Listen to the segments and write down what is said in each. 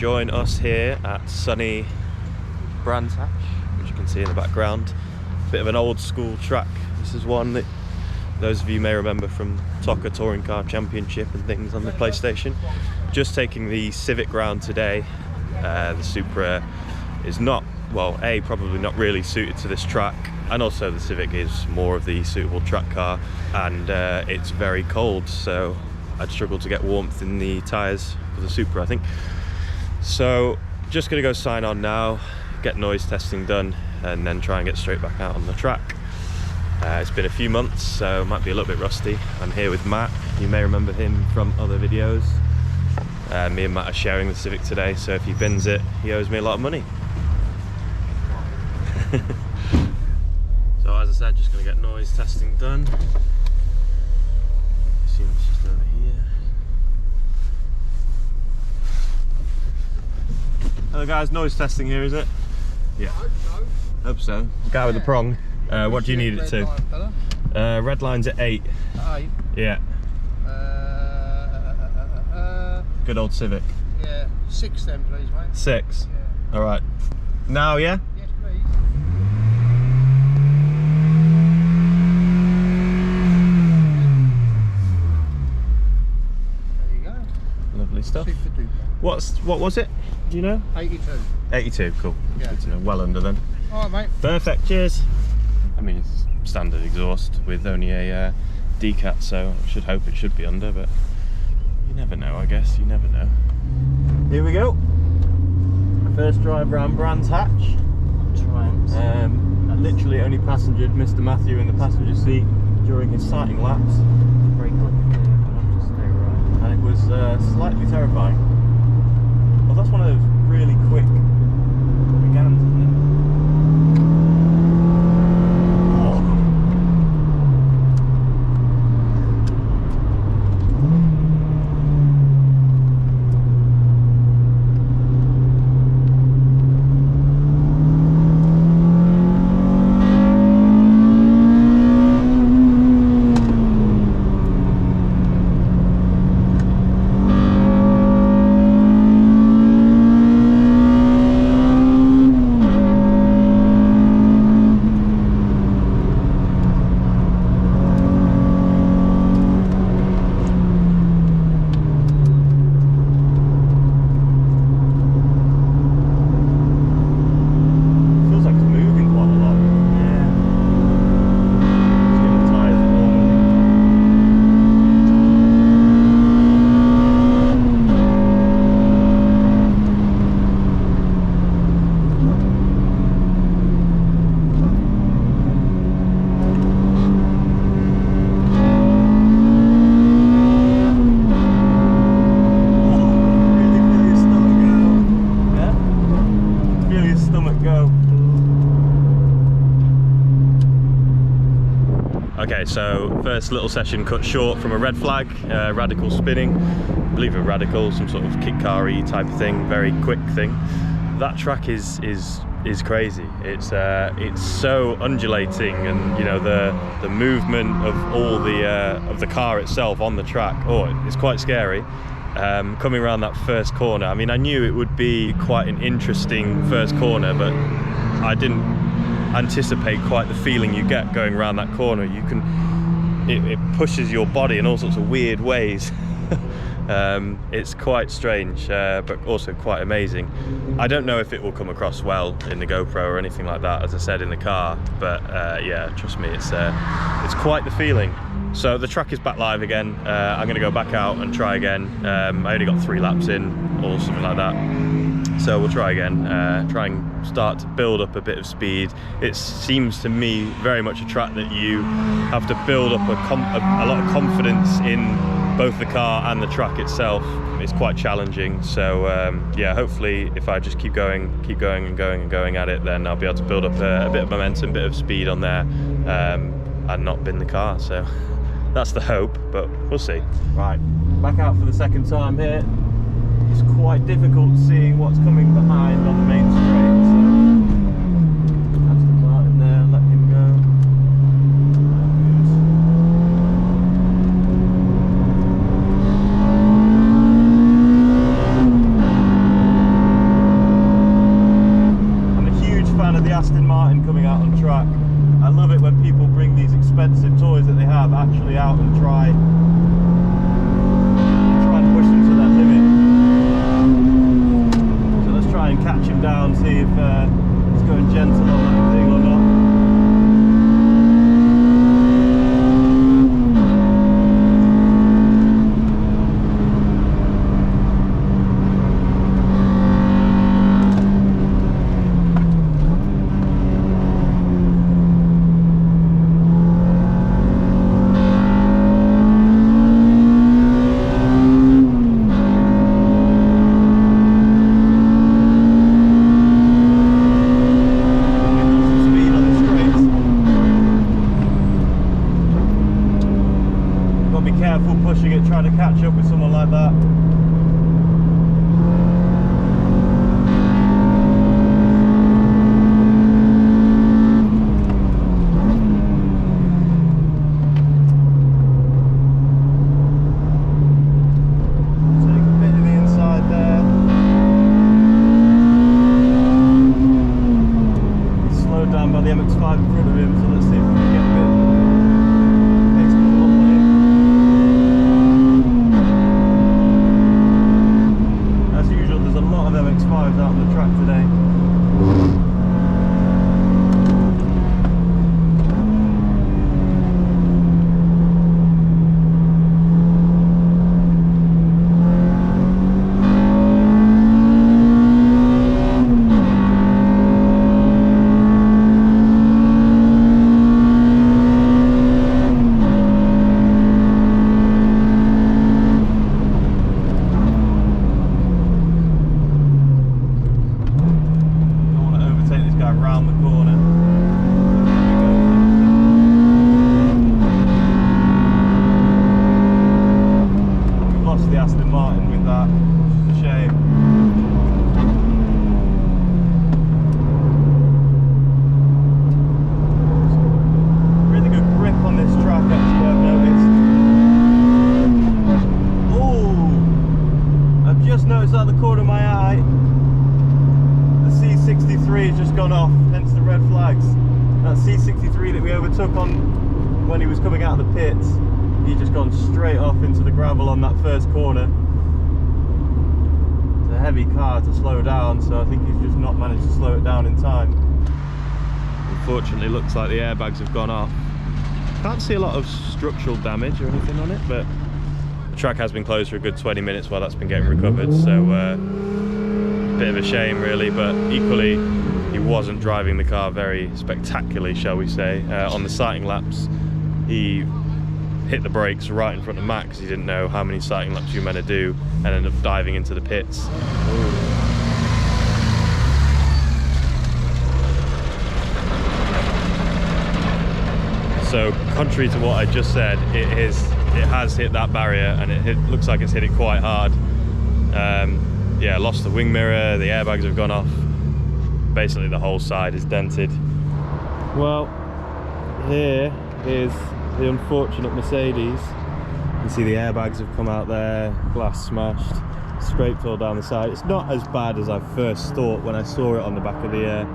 join us here at sunny Brands Hatch, which you can see in the background. Bit of an old school track. This is one that those of you may remember from Toca Touring Car Championship and things on the PlayStation. Just taking the Civic round today. The Supra is not, well, probably not really suited to this track, and also the Civic is more of the suitable track car, and it's very cold, so I'd struggle to get warmth in the tyres for the Supra, I think. So just gonna go sign on now, get noise testing done, and then try and get straight back out on the track. It's been a few months, so it might be a little bit rusty. I'm here with Matt. You may remember him from other videos. Me and Matt are sharing the Civic today, so if he bins it, he owes me a lot of money. So as I said, just gonna get noise testing done. See what's just over here. Hello guys, noise testing here, is it? Yeah. Hope so. Guy with the prong. What do you need it to? Red line's at 8. 8? Yeah. Good old Civic. Yeah. 6 then, please, mate. 6? Yeah. Alright. Now, yeah? Yes, please. There you go. Lovely stuff. What was it? Do you know? 82. 82, cool. Yeah. Good to know. Well under then. Alright, mate. Perfect, cheers. I mean, it's standard exhaust with only a decat, so I should hope it should be under, but you never know, I guess. You never know. Here we go. First drive around Brands Hatch. I literally only passengered Mr. Matthew in the passenger seat during his sighting laps. Very quick. And it was slightly terrifying. Well, that's one of those really quick begans, isn't it? Okay, so first little session cut short from a red flag, radical spinning, I believe a radical, some sort of kit car-y type of thing, very quick thing. That track is crazy. It's so undulating, and you know the movement of all the car itself on the track. Oh, it's quite scary. Coming around that first corner, I mean, I knew it would be quite an interesting first corner, but I didn't anticipate quite the feeling you get going around that corner. It pushes your body in all sorts of weird ways. It's quite strange, but also quite amazing. I don't know if it will come across well in the GoPro or anything like that, as I said, in the car, but yeah, trust me, it's quite the feeling. So the track is back live again. I'm going to go back out and try again. I only got 3 laps in or something like that, so we'll try again, try and start to build up a bit of speed. It seems to me very much a track that you have to build up a lot of confidence in both the car and the track itself. It's quite challenging, so yeah, hopefully if I just keep going at it, then I'll be able to build up a bit of momentum, a bit of speed on there, and not bin the car. So that's the hope, but we'll see. Right, back out for the second time here. It's quite difficult seeing what's coming behind on the main straight, so Aston Martin there, let him go. slowdown of the Aston Martin coming out on track. I love it when people bring these expensive toys that they have actually out and try and push them to their limit. So let's try and catch him down, see if he's going gentle on that thing or not. Pushing it, trying to catch up with someone like that. Take a bit of the inside there. He's slowed down by the MX-5 in front of him, so let's see if we can get a bit. MX-5s out on the track today. Around the corner. We've lost the Aston Martin with that, which is a shame. Really good grip on this track actually, I've noticed. Oh! I've just noticed out the corner of my eye C63 has just gone off, hence the red flags. That C63 that we overtook on when he was coming out of the pits, he's just gone straight off into the gravel on that first corner. It's a heavy car to slow down, so I think he's just not managed to slow it down in time. Unfortunately, looks like the airbags have gone off. Can't see a lot of structural damage or anything on it, but the track has been closed for a good 20 minutes while that's been getting recovered, so bit of a shame really, but equally he wasn't driving the car very spectacularly, shall we say. On the sighting laps he hit the brakes right in front of Max. He didn't know how many sighting laps you were meant to do and ended up diving into the pits. So contrary to what I just said, it has hit that barrier, and it looks like it's hit it quite hard. Yeah, lost the wing mirror, the airbags have gone off. Basically the whole side is dented. Well, here is the unfortunate Mercedes. You can see the airbags have come out there, glass smashed, scraped all down the side. It's not as bad as I first thought when I saw it on the back of the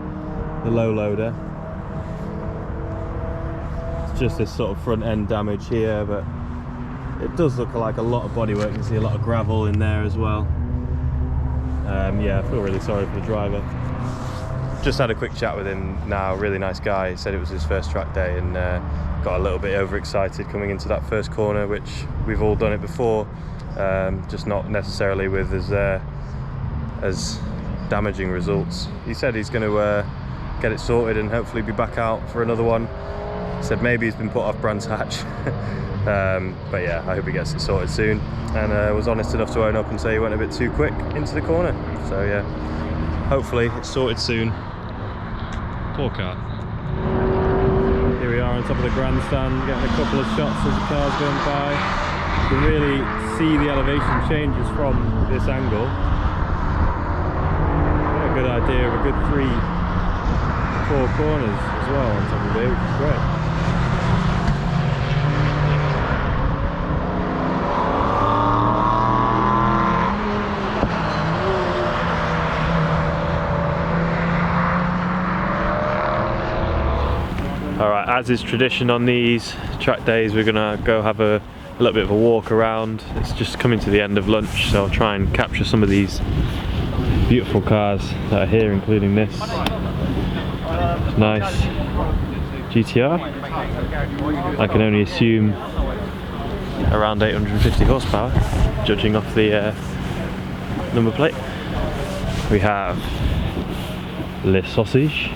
low loader. It's just this sort of front end damage here, but it does look like a lot of bodywork. You can see a lot of gravel in there as well. Yeah, I feel really sorry for the driver. Just had a quick chat with him now, really nice guy. He said it was his first track day and got a little bit overexcited coming into that first corner, which we've all done it before, just not necessarily with as damaging results. He said he's going to get it sorted and hopefully be back out for another one. He said maybe he's been put off Brands Hatch. But yeah, I hope he gets it sorted soon, and was honest enough to own up and say he went a bit too quick into the corner. So yeah, hopefully it's sorted soon. Poor car. Here we are on top of the grandstand, getting a couple of shots as the car's going by. You can really see the elevation changes from this angle. Got a good idea of a good 3-4 corners as well on top of it, which is great. Alright, as is tradition on these track days, we're gonna go have a little bit of a walk around. It's just coming to the end of lunch, so I'll try and capture some of these beautiful cars that are here, including this nice GTR. I can only assume around 850 horsepower, judging off the number plate. We have Le Sausage.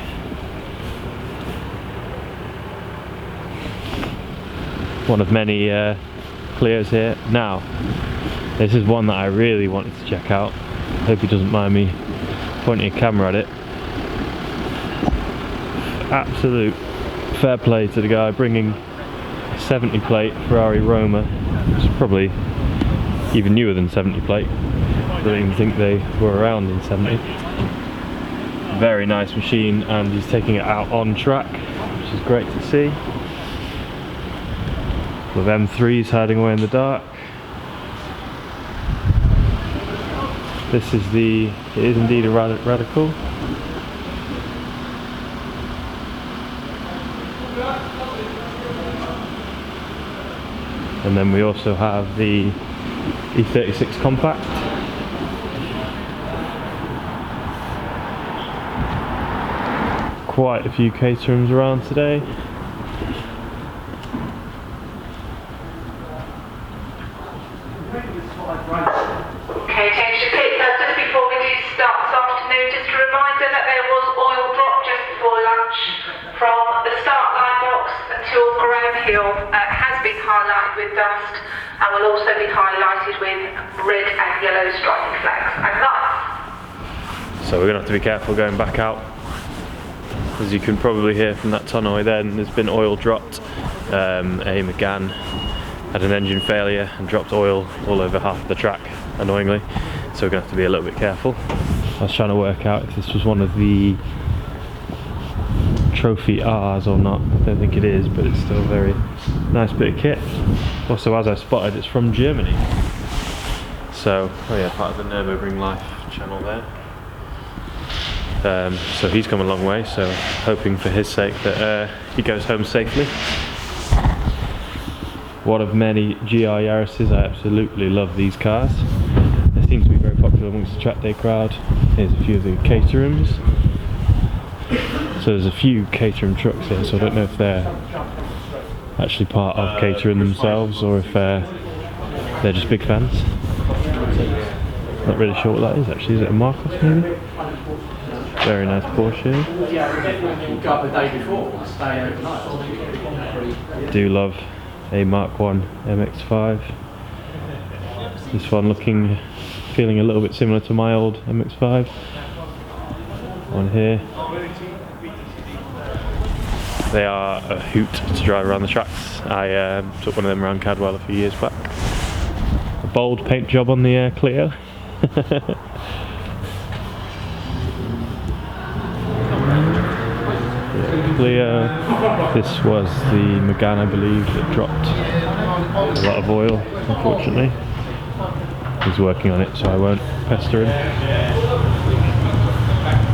One of many Clios here. Now, this is one that I really wanted to check out. Hope he doesn't mind me pointing a camera at it. Absolute fair play to the guy bringing a 70 plate Ferrari Roma. It's probably even newer than 70 plate. I don't even think they were around in 70. Very nice machine, and he's taking it out on track, which is great to see. With M3s hiding away in the dark. This is it is indeed a radical. And then we also have the EP3 Compact. Quite a few Caterhams around today. Has been highlighted with dust and will also be highlighted with red and yellow striping flags and lights. So we're going to have to be careful going back out. As you can probably hear from that tonneau then, there's been oil dropped. A Megane had an engine failure and dropped oil all over half the track, annoyingly. So we're going to have to be a little bit careful. I was trying to work out if this was one of the Trophy R's or not. I don't think it is, but it's still a very nice bit of kit. Also, as I spotted, it's from Germany. So, oh yeah, part of the Nürburgring Life channel there. So he's come a long way, so hoping for his sake that he goes home safely. One of many GR Yaris's. I absolutely love these cars. They seem to be very popular amongst the track day crowd. Here's a few of the Caterhams. So there's a few Caterham trucks here, so I don't know if they're actually part of Caterham themselves or if they're just big fans. Not really sure what that is actually. Is it a Marcos maybe? Very nice Porsche. Do love a Mark 1 MX-5. This one feeling a little bit similar to my old MX-5. One here. They are a hoot to drive around the tracks. I took one of them around Cadwell a few years back. A bold paint job on the Clio. Clio. This was the Megane, I believe, that dropped a lot of oil, unfortunately. He's working on it, so I won't pester him.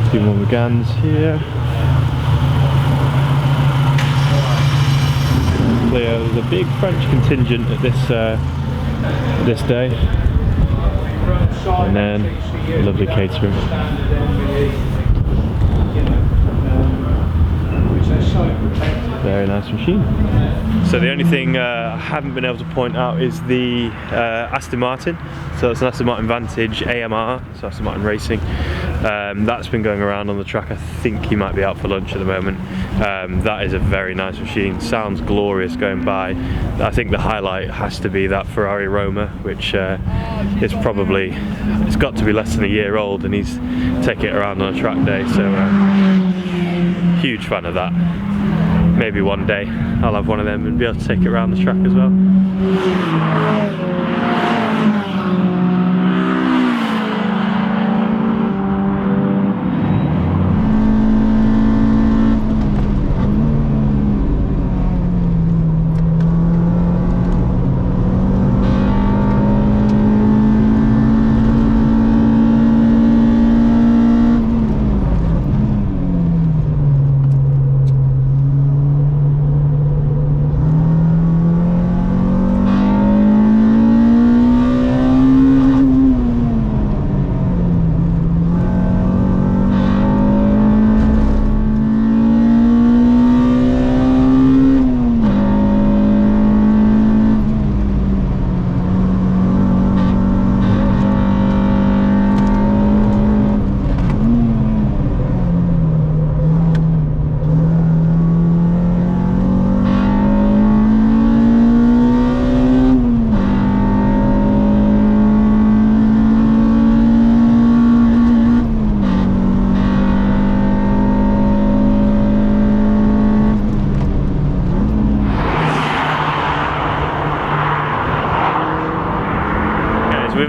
A few more Meganes here. There's a big French contingent at this day, and then a lovely Caterham. Very nice machine. So the only thing I haven't been able to point out is the Aston Martin. So it's an Aston Martin Vantage AMR, so Aston Martin Racing. That's been going around on the track. I think he might be out for lunch at the moment. That is a very nice machine. Sounds glorious going by. I think the highlight has to be that Ferrari Roma, which is probably, it's got to be less than a year old, and he's taking it around on a track day. So huge fan of that. Maybe one day I'll have one of them and be able to take it around the track as well.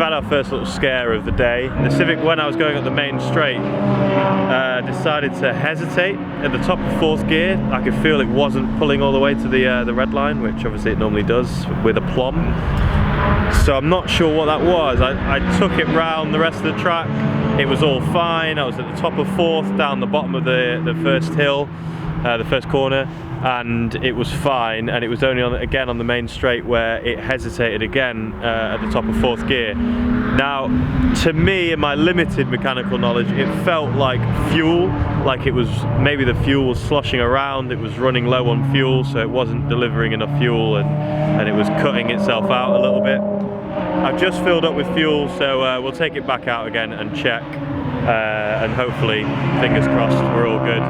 had our first little scare of the day. The Civic, when I was going up the main straight, decided to hesitate at the top of 4th gear. I could feel it wasn't pulling all the way to the red line, which obviously it normally does with a plumb. So I'm not sure what that was. I took it round the rest of the track. It was all fine. I was at the top of 4th, down the bottom of the first hill, the first corner, and it was fine. And it was only again on the main straight where it hesitated again at the top of 4th gear. Now, to me, in my limited mechanical knowledge, it felt like fuel, like it was, maybe the fuel was sloshing around, it was running low on fuel, so it wasn't delivering enough fuel, and it was cutting itself out a little bit. I've just filled up with fuel, so we'll take it back out again and check, and hopefully, fingers crossed, we're all good.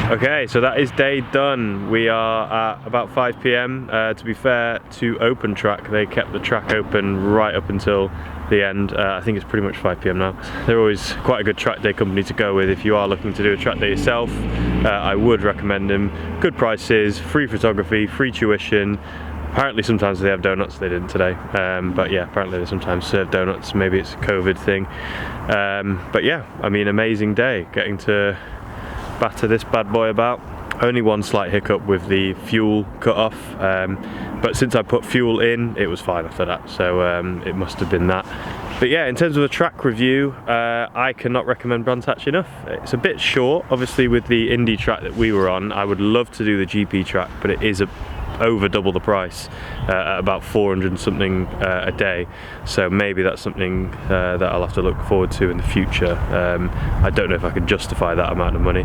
Okay, so that is day done. We are at about 5 PM. To be fair to Opentrack, they kept the track open right up until the end. I think it's pretty much 5 PM now. They're always quite a good track day company to go with if you are looking to do a track day yourself. I would recommend them. Good prices, free photography, free tuition. Apparently sometimes they have donuts, they didn't today, but yeah, apparently they sometimes serve donuts, maybe it's a COVID thing. But yeah, I mean, amazing day, getting to batter this bad boy about. Only one slight hiccup with the fuel cut off, but since I put fuel in, it was fine after that, so it must have been that. But yeah, in terms of a track review, I cannot recommend Brands Hatch enough. It's a bit short, obviously with the Indy track that we were on. I would love to do the GP track, but it is over double the price, at about 400 and something a day, so maybe that's something that I'll have to look forward to in the future. I don't know if I could justify that amount of money.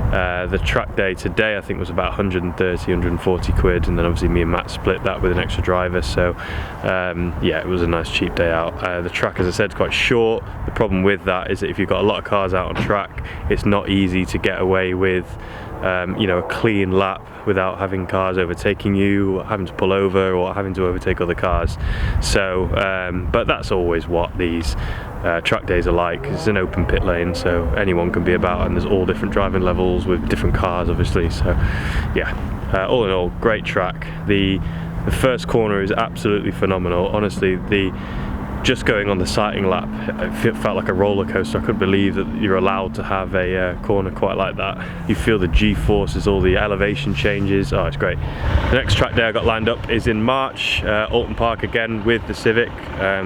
The track day today I think was about 130, 140 quid, and then obviously me and Matt split that with an extra driver, so yeah, it was a nice cheap day out. The track, as I said, is quite short. The problem with that is that if you've got a lot of cars out on track, it's not easy to get away with you know, a clean lap without having cars overtaking you, or having to pull over, or having to overtake other cars. So, but that's always what these track days are like. It's an open pit lane, so anyone can be about, and there's all different driving levels with different cars, obviously. So, yeah, all in all, great track. The first corner is absolutely phenomenal. Honestly, the just going on the sighting lap, it felt like a roller coaster. I couldn't believe that you're allowed to have a corner quite like that. You feel the G-forces, all the elevation changes. Oh, it's great. The next track day I got lined up is in March, Alton Park again with the Civic,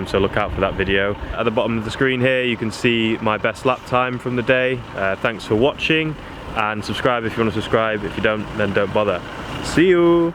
so look out for that video. At the bottom of the screen here you can see my best lap time from the day. Thanks for watching, and subscribe if you want to subscribe. If you don't, then don't bother. See you!